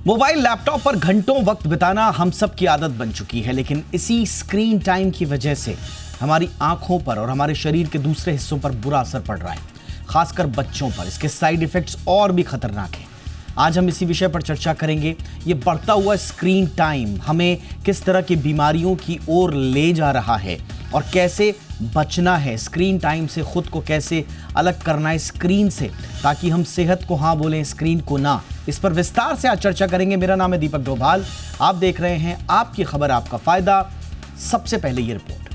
Mobile laptop पर घंटों वक्त बिताना हम सब की आदत बन चुकी है, लेकिन इसी स्क्रीन टाइम की वजह से हमारी आंखों पर और हमारे शरीर के दूसरे हिस्सों पर बुरा असर पड़ रहा है, खासकर बच्चों पर। इसके साइड इफेक्ट्स और भी खतरनाक हैं। आज हम इसी विषय पर चर्चा करेंगे। ये बढ़ता हुआ स्क्रीन टाइम हमें किस तरह की बीमारियों की ओर ले जा रहा है और कैसे बचना है, स्क्रीन टाइम से खुद को कैसे अलग करना है स्क्रीन से, ताकि हम सेहत को हाँ बोलें, स्क्रीन को ना। इस पर विस्तार से आज चर्चा करेंगे। मेरा नाम है दीपक डोभाल, आप देख रहे हैं आपकी खबर आपका फायदा। सबसे पहले ये रिपोर्ट।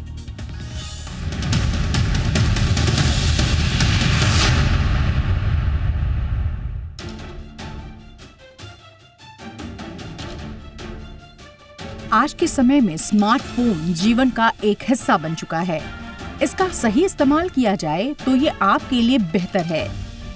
आज के समय में स्मार्टफोन जीवन का एक हिस्सा बन चुका है। इसका सही इस्तेमाल किया जाए तो ये आपके लिए बेहतर है,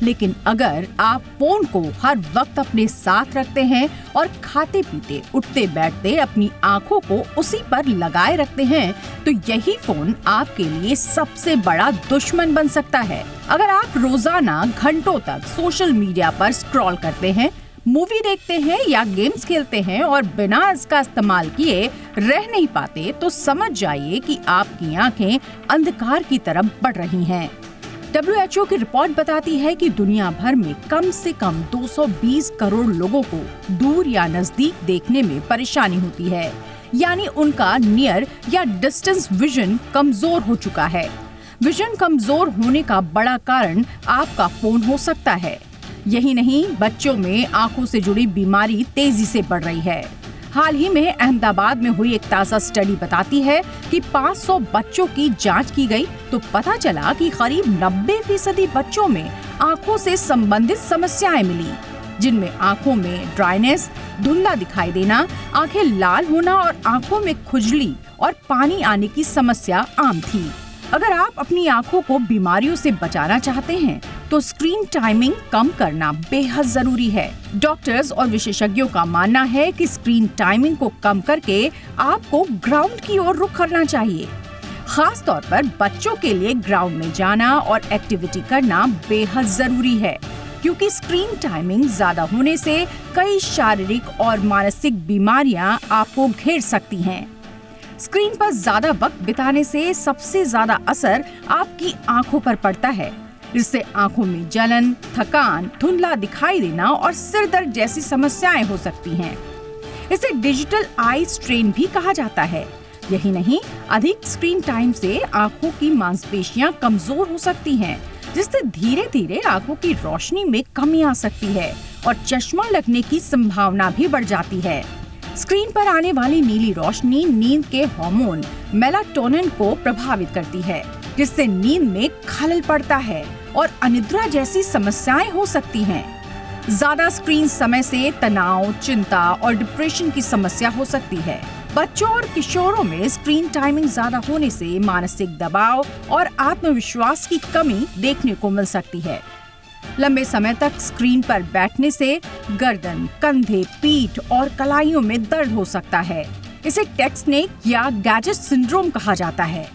लेकिन अगर आप फोन को हर वक्त अपने साथ रखते हैं और खाते पीते उठते बैठते अपनी आंखों को उसी पर लगाए रखते हैं, तो यही फोन आपके लिए सबसे बड़ा दुश्मन बन सकता है। अगर आप रोजाना घंटों तक सोशल मीडिया पर स्क्रॉल करते हैं, मूवी देखते हैं या गेम्स खेलते हैं और बिना इसका इस्तेमाल किए रह नहीं पाते, तो समझ जाइए कि आपकी आंखें अंधकार की तरफ बढ़ रही हैं। WHO की रिपोर्ट बताती है कि दुनिया भर में कम से कम 220 करोड़ लोगों को दूर या नजदीक देखने में परेशानी होती है, यानी उनका नियर या डिस्टेंस विजन कमजोर हो चुका है। विजन कमजोर होने का बड़ा कारण आपका फोन हो सकता है। यही नहीं, बच्चों में आंखों से जुड़ी बीमारी तेजी से बढ़ रही है। हाल ही में अहमदाबाद में हुई एक ताजा स्टडी बताती है कि 500 बच्चों की जांच की गई तो पता चला कि करीब 90% बच्चों में आंखों से संबंधित समस्याएं मिली, जिनमें आंखों में ड्राइनेस, धुंधला दिखाई देना, आंखें लाल होना और आंखों में खुजली और पानी आने की समस्या आम थी। अगर आप अपनी आंखों को बीमारियों से बचाना चाहते हैं तो स्क्रीन टाइमिंग कम करना बेहद जरूरी है। डॉक्टर्स और विशेषज्ञों का मानना है कि स्क्रीन टाइमिंग को कम करके आपको ग्राउंड की ओर रुख करना चाहिए। खास तौर पर बच्चों के लिए ग्राउंड में जाना और एक्टिविटी करना बेहद जरूरी है, क्योंकि स्क्रीन टाइमिंग ज्यादा होने से कई शारीरिक और मानसिक बीमारियां आपको घेर सकती हैं। स्क्रीन पर ज्यादा वक्त बिताने से सबसे ज्यादा असर आपकी आंखों पर पड़ता है, जिससे आंखों में जलन, थकान, धुंधला दिखाई देना और सिर दर्द जैसी समस्याएं हो सकती हैं। इसे डिजिटल आई स्ट्रेन भी कहा जाता है। यही नहीं, अधिक स्क्रीन टाइम से आंखों की मांसपेशियां कमजोर हो सकती हैं, जिससे धीरे धीरे आंखों की रोशनी में कमी आ सकती है और चश्मा लगने की संभावना भी बढ़ जाती है। स्क्रीन पर आने वाली नीली रोशनी नींद के हार्मोन मेलाटोनिन को प्रभावित करती है, जिससे नींद में खलल पड़ता है और अनिद्रा जैसी समस्याएं हो सकती हैं। ज्यादा स्क्रीन समय से तनाव, चिंता और डिप्रेशन की समस्या हो सकती है। बच्चों और किशोरों में स्क्रीन टाइमिंग ज्यादा होने से मानसिक दबाव और आत्मविश्वास की कमी देखने को मिल सकती है। लंबे समय तक स्क्रीन पर बैठने से गर्दन, कंधे, पीठ और कलाइयों में दर्द हो सकता है। इसे टेक्स्ट नेक या गैजेट सिंड्रोम कहा जाता है।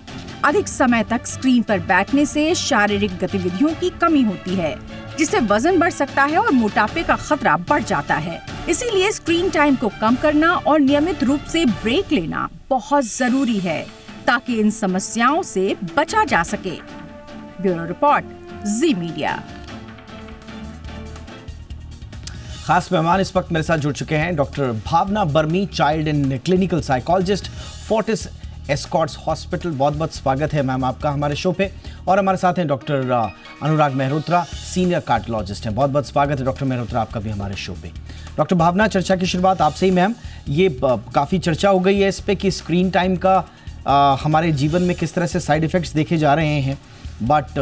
अधिक समय तक स्क्रीन पर बैठने से शारीरिक गतिविधियों की कमी होती है, जिससे वजन बढ़ सकता है और मोटापे का खतरा बढ़ जाता है। इसीलिए स्क्रीन टाइम को कम करना और नियमित रूप से ब्रेक लेना बहुत जरूरी है, ताकि इन समस्याओं से बचा जा सके। ब्यूरो रिपोर्ट, जी मीडिया। खास मेहमान इस वक्त मेरे साथ जुड़ चुके हैं डॉक्टर भावना बर्मी, child and clinical psychologist, Fortis Escorts hospital. बहुत बहुत स्वागत है मैम आपका हमारे शो पे। और हमारे साथ हैं doctor Anurag Mehrotra, senior cardiologist हैं। बहुत बहुत स्वागत है डॉक्टर मेहरोत्रा आपका भी हमारे शो पे। डॉक्टर भावना, चर्चा की शुरुआत आपसे ही मैम। ये काफ़ी चर्चा हो गई है इस पे कि स्क्रीन टाइम का हमारे जीवन में किस तरह से साइड इफ़ेक्ट्स देखे जा रहे हैं, बट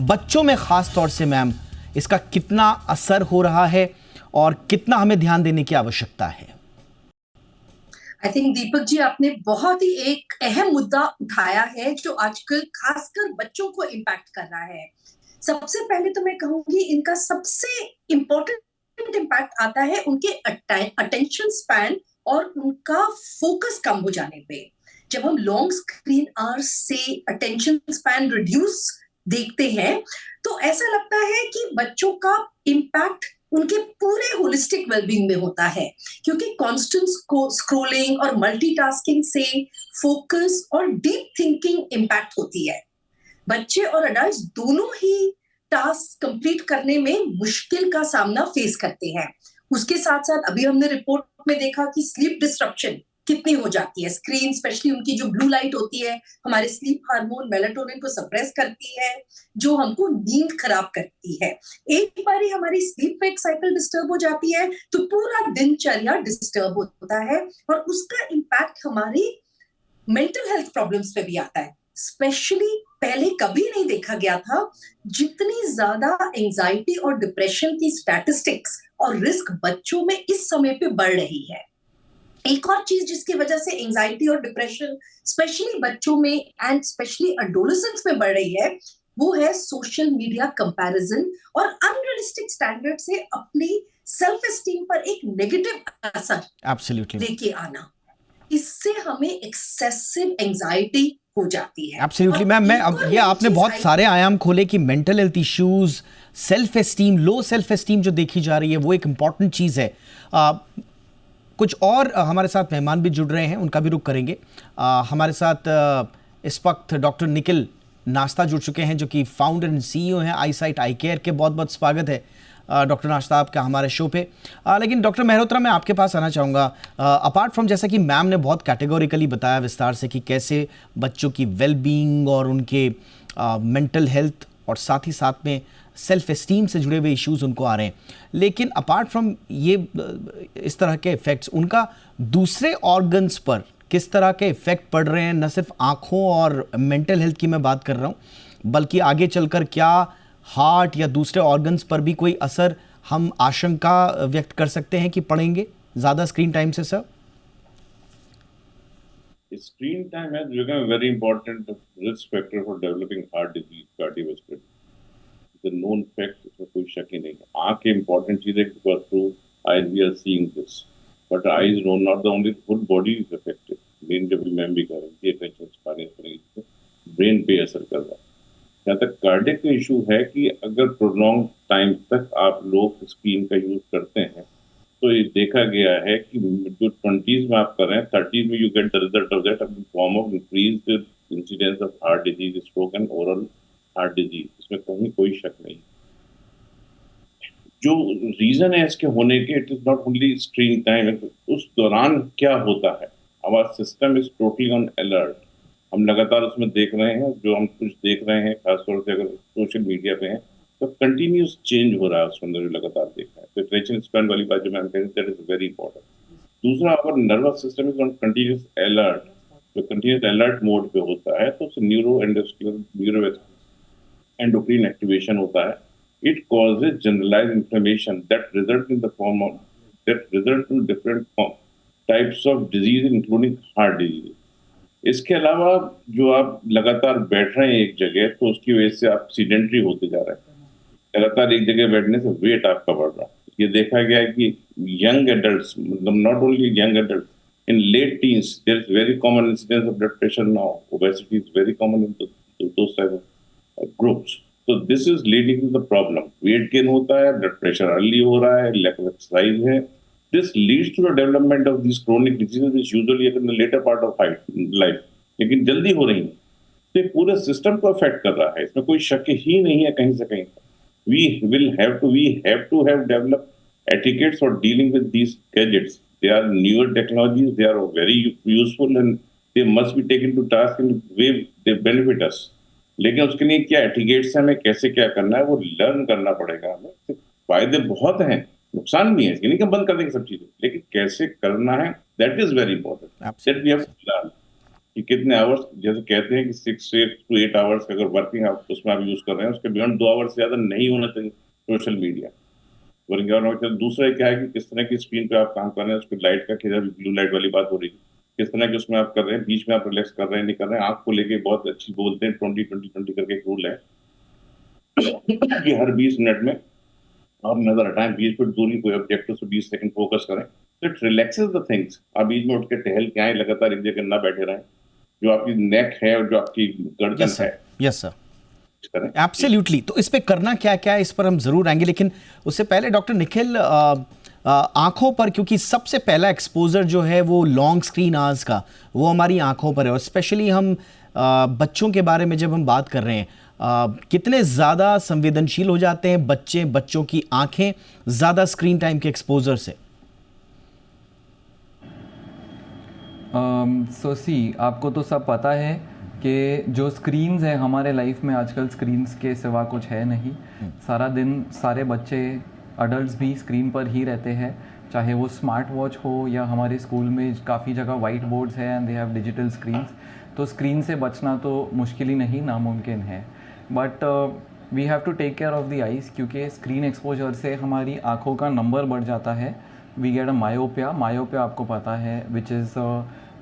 बच्चों में ख़ास तौर से मैम इसका कितना असर हो रहा है और कितना हमें ध्यान देने की आवश्यकता है? आई थिंक दीपक जी, आपने बहुत ही एक अहम मुद्दा उठाया है जो आजकल खासकर बच्चों को इम्पैक्ट कर रहा है। सबसे पहले तो मैं कहूंगी इनका सबसे इम्पोर्टेंट इम्पैक्ट आता है उनके अटेंशन स्पैन और उनका फोकस कम हो जाने पे। जब हम लॉन्ग स्क्रीन आवर्स से अटेंशन स्पैन रिड्यूस देखते हैं तो ऐसा लगता है कि बच्चों का इम्पैक्ट उनके पूरे होलिस्टिक वेलबींग में होता है, क्योंकि कांस्टेंट स्क्रोलिंग और मल्टीटास्किंग से फोकस और डीप थिंकिंग इम्पैक्ट होती है। बच्चे और अडल्ट दोनों ही टास्क कंप्लीट करने में मुश्किल का सामना फेस करते हैं। उसके साथ साथ अभी हमने रिपोर्ट में देखा कि स्लीप डिस्ट्रप्शन कितनी हो जाती है। स्क्रीन स्पेशली उनकी जो ब्लू लाइट होती है हमारे स्लीप हार्मोन मेलाटोनिन को सप्रेस करती है, जो हमको नींद खराब करती है। एक बार हमारी स्लीप वेक साइकिल डिस्टर्ब हो जाती है तो पूरा दिनचर्या डिस्टर्ब होता है और उसका इम्पैक्ट हमारी मेंटल हेल्थ प्रॉब्लम्स पे भी आता है। स्पेशली पहले कभी नहीं देखा गया था जितनी ज्यादा एंजाइटी और डिप्रेशन की स्टैटिस्टिक्स और रिस्क बच्चों में इस समय पे बढ़ रही है। एक और चीज जिसकी वजह से एंजाइटी और डिप्रेशन स्पेशली बच्चों में एंड स्पेशली एडोलेसेंट्स में बढ़ रही है, वो है सोशल मीडिया कंपैरिजन और अनरियलिस्टिक स्टैंडर्ड से अपनी सेल्फ एस्टीम पर एक नेगेटिव असर एब्सोल्युटली लेके आना। इससे हमें एक्सेसिव एंजाइटी हो जाती है। एब्सोल्युटली मैम, मैं अब ये आपने बहुत सारे आयाम खोले कि mental health issues, self esteem, low self esteem जो देखी जा रही है वो एक इम्पॉर्टेंट चीज़ है। कुछ और हमारे साथ मेहमान भी जुड़ रहे हैं, उनका भी रुख करेंगे। हमारे साथ इस वक्त डॉक्टर निखिल नाश्ता जुड़ चुके हैं, जो कि फाउंडर एंड सीईओ हैं आईसाइट आई केयर के। बहुत बहुत स्वागत है डॉक्टर नाश्ता आपका हमारे शो पे। लेकिन डॉक्टर मेहरोत्रा, मैं आपके पास आना चाहूँगा। अपार्ट फ्रॉम, जैसा कि मैम ने बहुत कैटेगोरिकली बताया विस्तार से कि कैसे बच्चों की वेलबींग और उनके मेंटल हेल्थ और साथ ही साथ में सेल्फ एस्टीम से जुड़े हुए इश्यूज उनको आ रहे हैं, लेकिन अपार्ट फ्रॉम ये इस तरह के इफ़ेक्ट्स उनका दूसरे ऑर्गन्स पर किस तरह के इफ़ेक्ट पड़ रहे हैं? न सिर्फ आँखों और मेंटल हेल्थ की मैं बात कर रहा हूँ, बल्कि आगे चलकर क्या हार्ट या दूसरे ऑर्गन्स पर भी कोई असर हम आशंका व्यक्त कर सकते हैं कि पड़ेंगे ज़्यादा स्क्रीन टाइम से? Sir, screen time has become a very important risk factor for developing heart disease, cardiovascular disease. The known fact, इसमें कोई शक ही नहीं है। आँख इम्पोर्टेंट चीज है because through eyes we are seeing this, but eyes no not the only, full body is affected. Brain जब भी मैम भी कर रही थी, अटेंशन स्पैन ब्रेन पे असर कर रहा है। जहाँ तक कार्डियक का इशू है कि अगर प्रोलॉन्ग टाइम तक आप लोग स्क्रीन का यूज करते हैं तो ये देखा गया है कि जो 20s में आप कर रहे हैं, 30s में you get the result of that form of increased incidence of heart disease, stroke and oral heart disease. इसमें कहीं कोई शक नहीं। जो रीजन है इसके होने के, it is not only screen time, उस दौरान क्या होता है। Our system is totally on alert. हम लगातार उसमें देख रहे हैं, जो हम कुछ देख रहे हैं खासतौर से अगर सोशल मीडिया पे हैं तो कंटिन्यूस चेंज हो रहा है उसके अंदर, लगातार देख रहे हैं। तो अटेंशन स्पैन वाली बात जो मैम कह रही दैट इज वेरी इंपॉर्टेंट। दूसरा, अगर nervous system is on continuous alert, जो कंटिन्यूस अलर्ट मोड पे होता है तो उससे न्यूरो एंडोक्राइन एक्टिवेशन होता है। It causes generalised inflammation that result in different types of disease including heart disease. इसके अलावा जो आप लगातार बैठ रहे हैं एक जगह, तो उसकी वजह से आप सीडेंटरी होते जा रहे हैं। लगातार एक जगह बैठने से वेट आपका बढ़ रहा है। ये देखा गया है कि यंग एडल्ट्स, मतलब not only young adult, in late teens there is very common incidence of blood pressure now, obesity is very common in those type of groups. So this is leading to the problem. Weight gain होता है, blood pressure early हो रहा है, lack of exercise है. This leads to the development of these chronic diseases which usually occur in the later part of life. लेकिन जल्दी हो रही है, तो ये पूरे सिस्टम को अफेक्ट कर रहा है। इसमें कोई शक ही नहीं है कहीं से कहीं। We have to have developed etiquettes for dealing with these gadgets. They are newer technologies. They are very useful and they must be taken to task in the way they benefit us. लेकिन उसके लिए क्या etiquettes है, हमें कैसे क्या करना है वो लर्न करना पड़ेगा हमें। फायदे बहुत हैं, नुकसान भी है, इसके नहीं कि हम बंद कर देंगे सब चीजें, लेकिन कैसे करना है that is very important. That we have to learn कि कितने आवर्स, जैसे कहते हैं कि 6 to 8 आवर्स अगर वर्किंग आप उसमें आप यूज कर रहे हैं, उसके बियॉन्ड 2 आवर्स से ज्यादा नहीं होना चाहिए सोशल मीडिया। दूसरा क्या है कि किस तरह की स्क्रीन पे आप काम कर रहे हैं, उसकी लाइट का किधर ब्लू लाइट वाली बात हो रही है, किस तरह के उसमें आप कर रहे हैं, बीच में आप रिलैक्स कर रहे हैं नहीं कर रहे हैं। आंख को लेके बहुत अच्छी बोलते हैं 20-20-20 करके एक रूल है कि हर 20 मिनट में आप नजर हटाएं, 20 फीट दूरी कोई ऑब्जेक्टिव से 20 सेकंड फोकस करें, तो इट रिलैक्सेस द थिंग्स। आप बीच में उठ के टहल के आए, लगातार एक जगह ना बैठे रहें। जो आपकी नेक है और जो आपकी गर्दन है, यस सर, करें। एब्सोल्युटली। तो इस पे करना क्या क्या है, इस पर हम जरूर आएंगे, लेकिन उससे पहले डॉक्टर निखिल, आंखों पर, क्योंकि सबसे पहला एक्सपोजर जो है वो लॉन्ग स्क्रीन आवर्स का, वो हमारी आंखों पर है। और स्पेशली हम बच्चों के बारे में जब हम बात कर रहे हैं, कितने ज़्यादा संवेदनशील हो जाते हैं बच्चों की आंखें ज़्यादा स्क्रीन टाइम के एक्सपोजर से। आपको तो सब पता है कि जो स्क्रीन्स हैं हमारे लाइफ में आजकल, स्क्रीन्स के सिवा कुछ है नहीं। सारा दिन सारे बच्चे, अडल्ट्स भी स्क्रीन पर ही रहते हैं, चाहे वो स्मार्ट वॉच हो या हमारे स्कूल में काफ़ी जगह वाइट बोर्ड्स हैं and they have digital screens. तो स्क्रीन से बचना तो मुश्किल ही नहीं, नामुमकिन है। But we have to take care of the eyes, क्योंकि स्क्रीन एक्सपोजर से हमारी आँखों का नंबर बढ़ जाता है। वी गेट अ मायोपिया आपको पता है, which is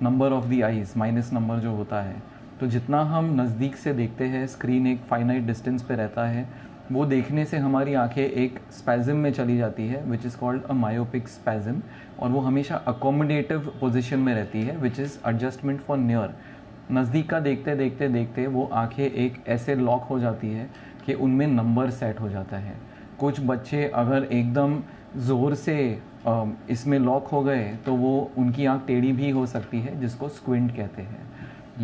number of the eyes, minus number जो होता है। तो जितना हम नज़दीक से देखते हैं, स्क्रीन एक फाइनाइट डिस्टेंस पे रहता है, वो देखने से हमारी आंखें एक स्पैज़म में चली जाती है, which is called a myopic spasm, और वो हमेशा अकोमोडेटिव पोजीशन में रहती है, which is adjustment for near. नज़दीक का देखते देखते देखते वो आंखें एक ऐसे लॉक हो जाती है कि उनमें नंबर सेट हो जाता है। कुछ बच्चे अगर एकदम ज़ोर से इसमें लॉक हो गए तो वो उनकी आंख टेढ़ी भी हो सकती है, जिसको स्क्विंट कहते हैं।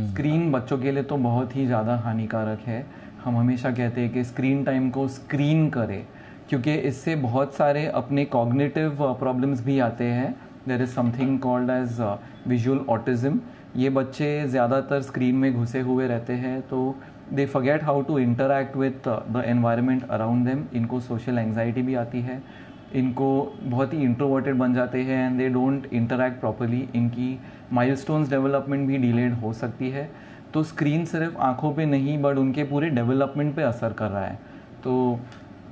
स्क्रीन बच्चों के लिए तो बहुत ही ज़्यादा हानिकारक है। हम हमेशा कहते हैं कि स्क्रीन टाइम को स्क्रीन करें, क्योंकि इससे बहुत सारे अपने कॉग्निटिव प्रॉब्लम्स भी आते हैं। There is something called as visual autism. ये बच्चे ज़्यादातर स्क्रीन में घुसे हुए रहते हैं, तो they forget how to interact with the environment around them. इनको सोशल एंग्जाइटी भी आती है, इनको बहुत ही इंट्रोवर्टेड बन जाते हैं and they don't interact properly. इनकी माइलस्टोन्स डेवलपमेंट भी डिलेड हो सकती है। तो स्क्रीन सिर्फ आंखों पे नहीं बट उनके पूरे डेवलपमेंट पे असर कर रहा है, तो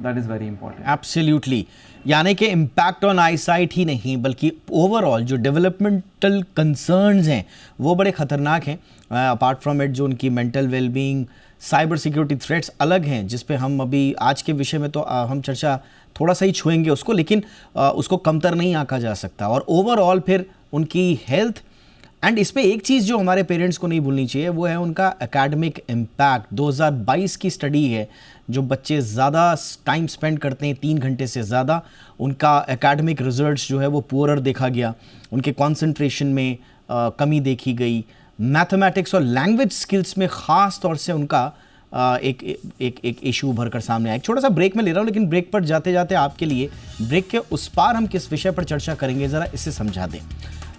that is very important. Absolutely. यानी कि इम्पैक्ट ऑन आई साइट ही नहीं, बल्कि ओवरऑल जो डेवलपमेंटल कंसर्न्स हैं वो बड़े ख़तरनाक हैं। अपार्ट फ्रॉम इट, जो उनकी mental wellbeing, cyber security threats अलग हैं, जिस पे हम अभी आज के विषय में तो हम चर्चा थोड़ा सा ही छुएंगे उसको, लेकिन उसको कमतर नहीं आंका जा सकता। और ओवरऑल फिर उनकी हेल्थ, एंड इस पे एक चीज़ जो हमारे पेरेंट्स को नहीं भूलनी चाहिए, वो है उनका एकेडमिक इम्पैक्ट। 2022 की स्टडी है, जो बच्चे ज़्यादा टाइम स्पेंड करते हैं 3 घंटे से ज़्यादा, उनका एकेडमिक रिजल्ट्स जो है वो पुअरर देखा गया। उनके कंसंट्रेशन में कमी देखी गई। मैथमेटिक्स और लैंग्वेज स्किल्स में ख़ास तौर से उनका एक इशू उभर कर सामने आया। एक छोटा सा ब्रेक में ले रहा हूँ, लेकिन ब्रेक पर जाते जाते आपके लिए, ब्रेक के उस पार हम किस विषय पर चर्चा करेंगे, ज़रा इसे समझा दें।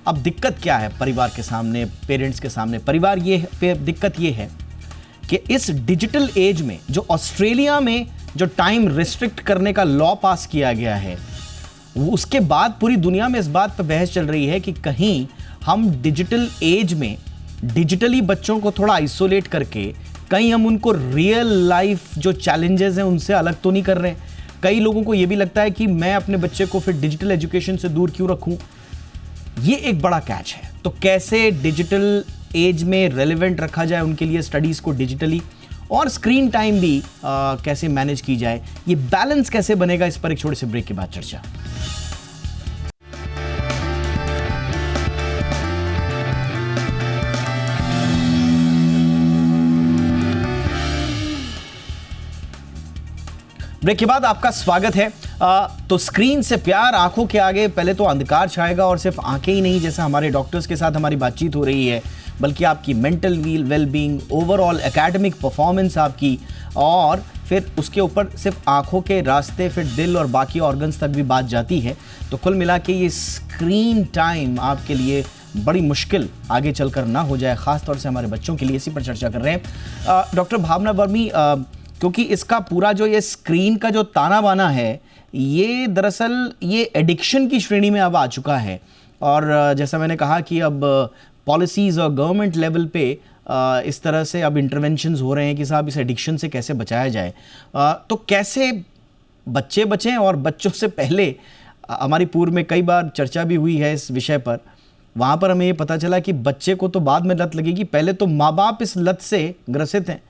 अब दिक्कत क्या है परिवार के सामने, पेरेंट्स के सामने? दिक्कत ये है कि इस डिजिटल एज में, जो ऑस्ट्रेलिया में जो टाइम रिस्ट्रिक्ट करने का लॉ पास किया गया है, उसके बाद पूरी दुनिया में इस बात पर बहस चल रही है कि कहीं हम डिजिटल एज में डिजिटली बच्चों को थोड़ा आइसोलेट करके कहीं हम उनको रियल लाइफ जो चैलेंजेस हैं उनसे अलग तो नहीं कर रहे हैं। कई लोगों को यह भी लगता है कि मैं अपने बच्चे को फिर डिजिटल एजुकेशन से दूर क्यों रखूं। ये एक बड़ा कैच है। तो कैसे डिजिटल एज में रेलेवेंट रखा जाए उनके लिए स्टडीज़ को डिजिटली, और स्क्रीन टाइम भी कैसे मैनेज की जाए, ये बैलेंस कैसे बनेगा, इस पर एक छोटे से ब्रेक के बाद चर्चा। ब्रेक के बाद आपका स्वागत है। तो स्क्रीन से प्यार, आंखों के आगे पहले तो अंधकार छाएगा, और सिर्फ आंखें ही नहीं, जैसा हमारे डॉक्टर्स के साथ हमारी बातचीत हो रही है, बल्कि आपकी mental wellbeing, overall academic performance आपकी, और फिर उसके ऊपर सिर्फ आंखों के रास्ते फिर दिल और बाकी ऑर्गन्स तक भी बात जाती है। तो कुल मिला के ये स्क्रीन टाइम आपके लिए बड़ी मुश्किल आगे चलकर ना हो जाए, ख़ासतौर से हमारे बच्चों के लिए। इसी पर चर्चा कर रहे हैं डॉक्टर भावना वर्मी, क्योंकि इसका पूरा जो ये स्क्रीन का जो ताना बाना है, ये दरअसल ये एडिक्शन की श्रेणी में अब आ चुका है। और जैसा मैंने कहा कि अब पॉलिसीज़ और गवर्नमेंट लेवल पे इस तरह से अब इंटरवेंशंस हो रहे हैं कि साहब इस एडिक्शन से कैसे बचाया जाए। तो कैसे बच्चे बचें, और बच्चों से पहले हमारी पूर्व में कई बार चर्चा भी हुई है इस विषय पर। वहाँ पर हमें ये पता चला कि बच्चे को तो बाद में लत लगेगी, पहले तो माँ बाप इस लत से ग्रसित हैं,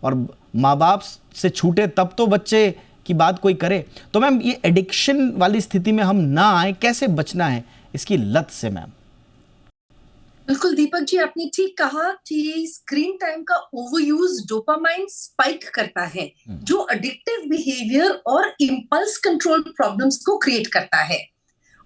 और माँ बाप से छूटे तब तो बच्चे की बात कोई करे। तो मैम, ये एडिक्शन वाली स्थिति में हम ना आए, कैसे बचना है इसकी लत से मैम? बिल्कुल दीपक जी, आपने ठीक कहा कि स्क्रीन टाइम का ओवरयूज डोपामाइन स्पाइक करता है, जो एडिक्टिव बिहेवियर और इंपल्स कंट्रोल प्रॉब्लम्स को क्रिएट करता है।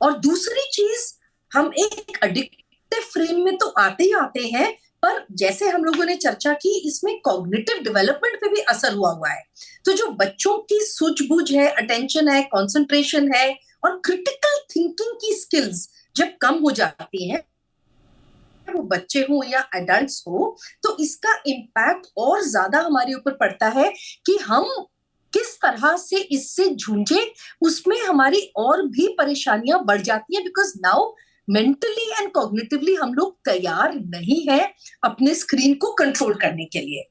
और दूसरी चीज, हम एक एडिक्टिव फ्रेम में तो आते ही आते हैं, पर जैसे हम लोगों ने चर्चा की, इसमें कॉग्निटिव डेवलपमेंट पे भी असर हुआ है। तो जो बच्चों की सूझबूझ है, अटेंशन है, कंसंट्रेशन है और क्रिटिकल थिंकिंग की स्किल्स जब कम हो जाती हैं, वो बच्चे हो या एडल्ट्स हो, तो इसका इम्पैक्ट और ज्यादा हमारे ऊपर पड़ता है कि हम किस तरह से इससे जूझे। उसमें हमारी और भी परेशानियां बढ़ जाती हैं, because now mentally and cognitively हम लोग तैयार नहीं है अपने स्क्रीन को कंट्रोल करने के लिए।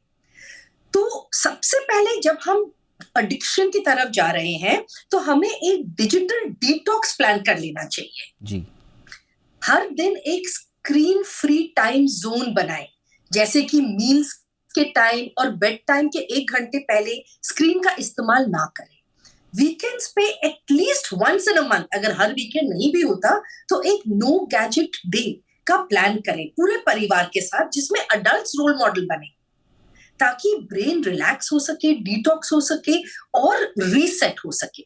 तो सबसे पहले जब हम एडिक्शन की तरफ जा रहे हैं, तो हमें एक डिजिटल डिटॉक्स प्लान कर लेना चाहिए जी। हर दिन एक स्क्रीन फ्री टाइम जोन बनाएं, जैसे कि मील्स के टाइम और बेड टाइम के 1 घंटे पहले स्क्रीन का इस्तेमाल ना करें। वीकेंड्स पे at least once in a month, अगर हर वीकेंड नहीं भी होता तो एक नो गैजेट डे का प्लान करें पूरे परिवार के साथ, जिसमें अडल्ट्स रोल मॉडल बने, ताकि ब्रेन रिलैक्स हो सके, डिटॉक्स हो सके और रीसेट हो सके।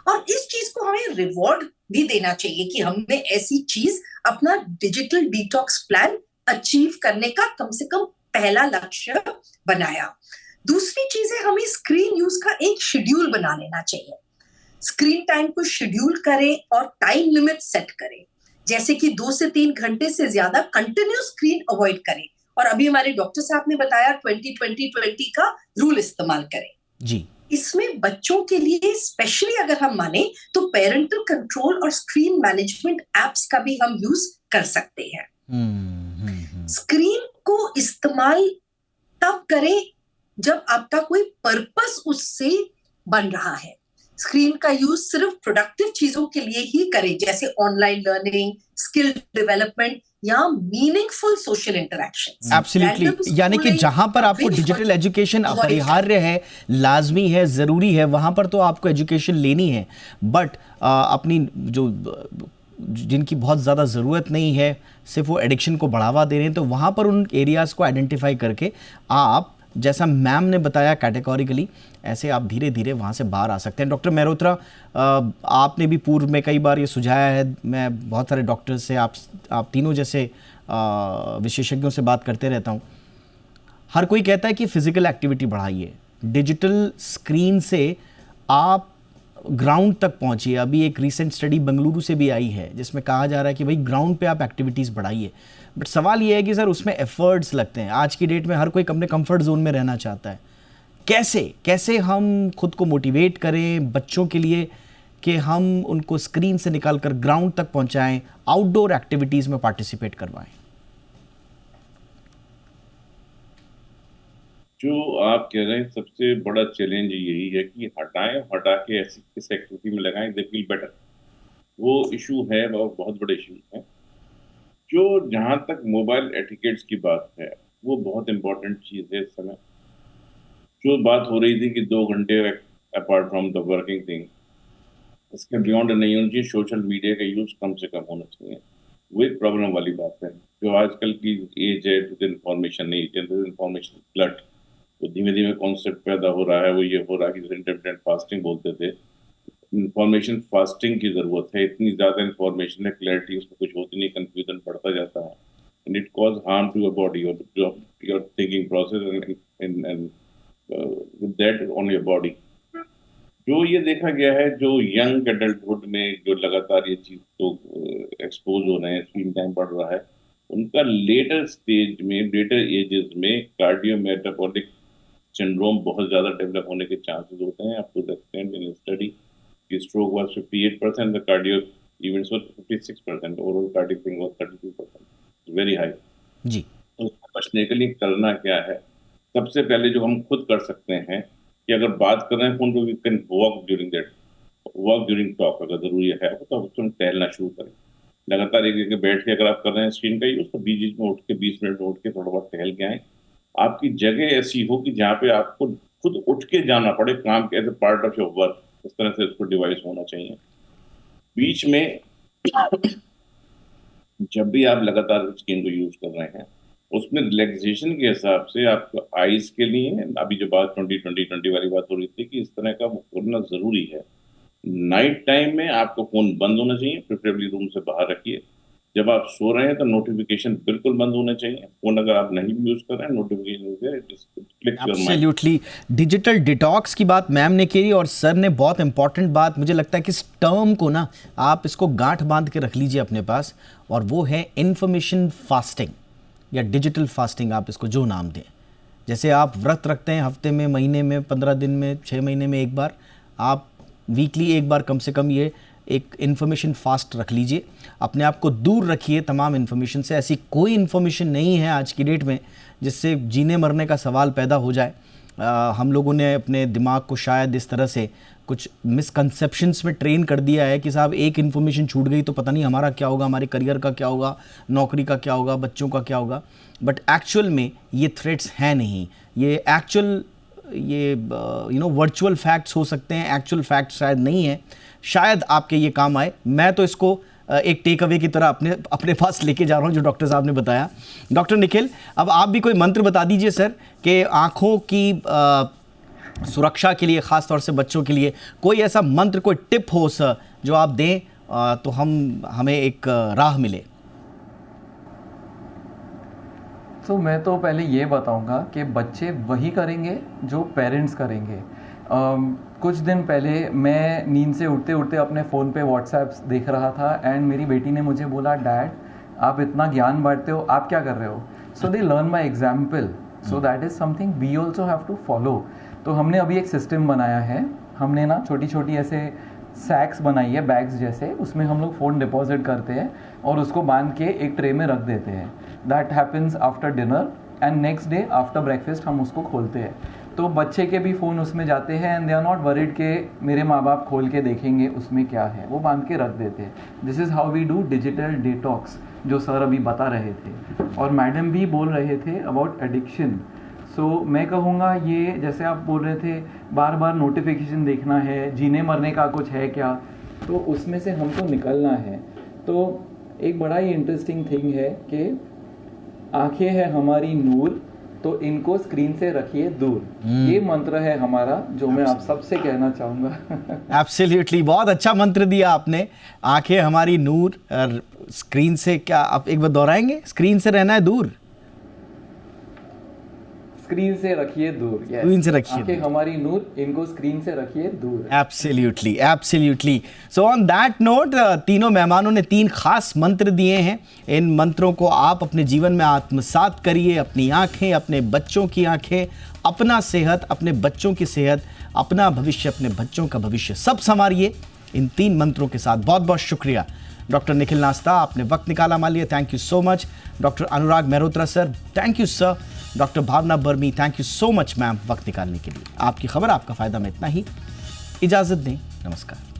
और इस चीज को हमें रिवॉर्ड भी देना चाहिए कि हमने ऐसी चीज, अपना डिजिटल डिटॉक्स प्लान अचीव करने का कम से कम पहला लक्ष्य बनाया। दूसरी चीज है, हमें स्क्रीन यूज का एक शेड्यूल बना लेना चाहिए। स्क्रीन टाइम को शेड्यूल करें और टाइम लिमिट सेट करें, जैसे कि 2 से 3 घंटे से ज्यादा कंटिन्यूस स्क्रीन अवॉइड करें। और अभी हमारे डॉक्टर साहब ने बताया 20-20-20 का रूल इस्तेमाल करें जी। इसमें बच्चों के लिए स्पेशली अगर हम माने तो पेरेंटल कंट्रोल और स्क्रीन मैनेजमेंट एप्स का भी हम यूज कर सकते हैं। स्क्रीन को इस्तेमाल तब करें जब आपका कोई पर्पस उससे बन रहा है। स्क्रीन का यूज सिर्फ प्रोडक्टिव चीजों के लिए ही करें, जैसे ऑनलाइन लर्निंग, स्किल डेवलपमेंट या मीनिंगफुल सोशल इंटरेक्शंस। एब्सोल्युटली, यानी कि जहां पर आपको डिजिटल एजुकेशन अपरिहार्य है, लाजमी है, ज़रूरी है, वहां पर तो आपको एजुकेशन लेनी है। बट अपनी जो जिनकी बहुत ज़्यादा ज़रूरत नहीं है, सिर्फ वो एडिक्शन को बढ़ावा दे रहे हैं, तो वहाँ पर उन एरियाज़ को आइडेंटिफाई करके आप, जैसा मैम ने बताया कैटेगोरिकली, ऐसे आप धीरे धीरे वहाँ से बाहर आ सकते हैं। डॉक्टर मेहरोत्रा, आपने भी पूर्व में कई बार ये सुझाया है, मैं बहुत सारे डॉक्टर से, आप तीनों जैसे विशेषज्ञों से बात करते रहता हूँ। हर कोई कहता है कि फिजिकल एक्टिविटी बढ़ाइए, डिजिटल स्क्रीन से आप ग्राउंड तक पहुंचिए। अभी एक रीसेंट स्टडी बेंगलुरु से भी आई है जिसमें कहा जा रहा है कि भाई ग्राउंड पे आप एक्टिविटीज़ बढ़ाइए। बट सवाल ये है कि सर उसमें एफर्ट्स लगते हैं। आज की डेट में हर कोई अपने कंफर्ट जोन में रहना चाहता है। कैसे हम खुद को मोटिवेट करें बच्चों के लिए कि हम उनको स्क्रीन से निकाल कर ग्राउंड तक पहुंचाएं, आउटडोर एक्टिविटीज़ में पार्टिसिपेट करवाएं? जो आप कह रहे हैं सबसे बड़ा चैलेंज यही है कि हटा के ऐसी किस एक्टिविटी में लगाएं दे फील बेटर। वो इशू है, वो बहुत बड़े इशू है। जो जहाँ तक मोबाइल एटिकेट्स की बात है, वो बहुत इंपॉर्टेंट चीज़ है इस समय। जो बात हो रही थी कि 2 घंटे apart from the working thing, इसके बियॉन्ड नहीं होना चाहिए। सोशल मीडिया का यूज़ कम से कम होना चाहिए। वो एक प्रॉब्लम वाली बात है। जो आजकल की एज है, विद इन्फॉर्मेशन नहीं, इन्फॉर्मेशन फ्लड, तो धीमे धीमे कॉन्सेप्ट पैदा हो रहा है। वो ये हो रहा है कि जैसे इंटरमिटेंट फास्टिंग बोलते थे, इंफॉर्मेशन फास्टिंग की जरूरत है। इतनी ज्यादा इंफॉर्मेशन है, क्लैरिटी उसमें कुछ होती नहीं, कंफ्यूजन बढ़ता जाता है, and it cause harm to your body और your thinking process and with that on your body. जो ये देखा गया है, जो यंग एडल्टहुड में जो लगातार ये चीज तो एक्सपोज हो रहे हैं, स्क्रीन टाइम बढ़ रहा है, उनका लेटर स्टेज में, लेटर एजेस में कार्डियो मेटाबॉलिक सिंड्रोम बहुत ज्यादा डेवलप होने के चांसेस होते हैं। Up to the extent in study की stroke was 58%, the cardio events was 56%, overall cardiac thing was 32%, very high जी। तो बचने के लिए करना क्या है? सबसे पहले जो हम खुद कर सकते हैं कि अगर बात कर रहे हैं फोन पे, we can walk during talk. अगर जरूरी है तो हम टहलना शुरू करें। लगातार एक जगह बैठ के अगर आप कर रहे हैं स्क्रीन का यूज, तो बीच में उठ के 20 मिनट में उठ के थोड़ा बहुत टहल के आए। आपकी जगह ऐसी हो कि जहाँ पे आपको खुद उठ के जाना पड़े, काम के as a part of your work, इस तरह से उसको डिवाइस होना चाहिए। जब भी आप लगातार स्क्रीन को यूज कर रहे हैं, उसमें रिलैक्सेशन के हिसाब से आपको आईज के लिए, अभी जो बात 20-20-20 वाली बात हो रही थी कि इस तरह का वो करना जरूरी है। नाइट टाइम में आपको फोन बंद होना चाहिए, प्रेफरेबली रूम से बाहर रखिए। जब आप सो रहे हैं तो नोटिफिकेशन बिल्कुल बंद होने चाहिए। फोन अगर आप नहीं यूज कर रहे हैं, नोटिफिकेशन से clicks your mind. Absolutely. Digital detox की बात मैम ने करी और सर ने बहुत इंपॉर्टेंट बात, मुझे लगता है कि इस टर्म को ना आप इसको गांठ बांध के रख लीजिए अपने पास, और वो है इंफॉर्मेशन फास्टिंग या डिजिटल फास्टिंग, आप इसको जो नाम दें। जैसे आप व्रत रखते हैं हफ्ते में, महीने में, 15 दिन में, 6 महीने में एक बार, आप वीकली एक बार कम से कम ये एक इन्फॉर्मेशन फास्ट रख लीजिए। अपने आप को दूर रखिए तमाम इन्फॉर्मेशन से। ऐसी कोई इन्फॉर्मेशन नहीं है आज की डेट में जिससे जीने मरने का सवाल पैदा हो जाए। हम लोगों ने अपने दिमाग को शायद इस तरह से कुछ मिसकंसेप्शंस में ट्रेन कर दिया है कि साहब एक इन्फॉर्मेशन छूट गई तो पता नहीं हमारा क्या होगा, हमारे करियर का क्या होगा, नौकरी का क्या होगा, बच्चों का क्या होगा। बट एक्चुअल में ये थ्रेट्स हैं नहीं, ये एक्चुअल वर्चुअल फैक्ट्स हो सकते हैं, एक्चुअल फैक्ट्स शायद नहीं है। शायद आपके ये काम आए। मैं तो इसको एक टेक अवे की तरह अपने पास लेके जा रहा हूँ जो डॉक्टर साहब ने बताया। डॉक्टर निखिल, अब आप भी कोई मंत्र बता दीजिए सर कि आँखों की सुरक्षा के लिए, ख़ास तौर से बच्चों के लिए कोई ऐसा मंत्र, कोई टिप हो सर जो आप दें तो हमें एक राह मिले। तो मैं तो पहले ये बताऊंगा कि बच्चे वही करेंगे जो पेरेंट्स करेंगे। कुछ दिन पहले मैं नींद से उठते उठते अपने फ़ोन पे व्हाट्सएप देख रहा था एंड मेरी बेटी ने मुझे बोला, डैड आप इतना ज्ञान बांटते हो, आप क्या कर रहे हो? So they learn by example, so that is something we also have to follow. तो हमने अभी एक सिस्टम बनाया है, हमने ना छोटी छोटी ऐसे सैक्स बनाई है, बैग्स जैसे, उसमें हम लोग फ़ोन डिपॉजिट करते हैं और उसको बांध के एक ट्रे में रख देते हैं। That happens after dinner and next day after breakfast हम उसको खोलते हैं। तो बच्चे के भी फ़ोन उसमें जाते हैं and they are not worried के मेरे माँ बाप खोल के देखेंगे उसमें क्या है, वो बांध के रख देते हैं। This is how we do digital detox, जो सर अभी बता रहे थे और मैडम भी बोल रहे थे अबाउट एडिक्शन। सो मैं कहूँगा ये जैसे आप बोल रहे थे बार बार नोटिफिकेशन देखना है, जीने मरने का कुछ है क्या, तो उसमें से हमको निकलना है। तो एक बड़ा ही इंटरेस्टिंग थिंग है कि आंखें है हमारी नूर, तो इनको स्क्रीन से रखिए दूर। ये मंत्र है हमारा जो मैं आप सबसे कहना चाहूँगा। एब्सोल्युटली, बहुत अच्छा मंत्र दिया आपने। आंखें हमारी नूर, स्क्रीन से क्या, आप एक बार दोहराएंगे? स्क्रीन से रहना है दूर, स्क्रीन से रखिए दूर। स्क्रीन से रखिए आंखें हमारी नूर, इनको स्क्रीन से रखिए दूर। Absolutely, absolutely. So on that note, तीनों मेहमानों ने 3 खास मंत्र दिए हैं। इन मंत्रों को आप अपने जीवन में आत्मसात करिए। अपनी आंखें, अपने बच्चों की आंखें, अपना सेहत, अपने बच्चों की सेहत, अपना भविष्य, अपने बच्चों का भविष्य, सब संवारिए इन 3 मंत्रों के साथ। बहुत बहुत शुक्रिया डॉक्टर निखिल नास्ता, आपने वक्त निकाला हमारे लिए, thank you so much. Doctor Anurag Mehrotra sir, thank you sir. Doctor Bhavna Burmi, thank you so much ma'am वक्त निकालने के लिए। आपकी खबर, आपका फ़ायदा में इतना ही। इजाज़त दें, नमस्कार।